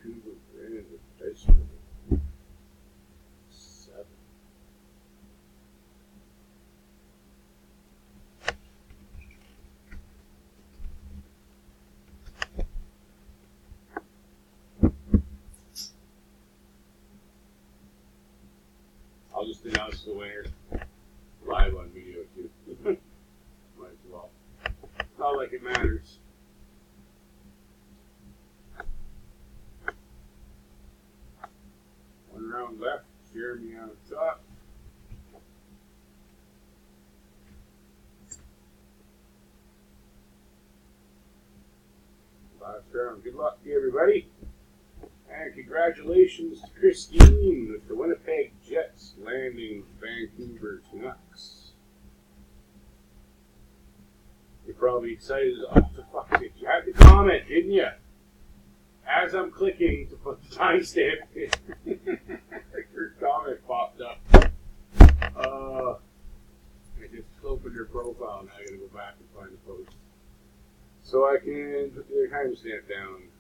Vancouver Random. Ice cream. 7. I'll just announce the winner live on video too. Might as well. Not like it matters. One round left. Jeremy on top. Last round. Good luck to everybody. And congratulations to Christine with the Winnipeg Jets landing Vancouver Canucks. You're probably excited. Oh, for fuck's sake. You had to comment, didn't you? As I'm clicking to put the timestamp in, your comment popped up. I just opened your profile, now I gotta go back and find the post. So I can put the timestamp down.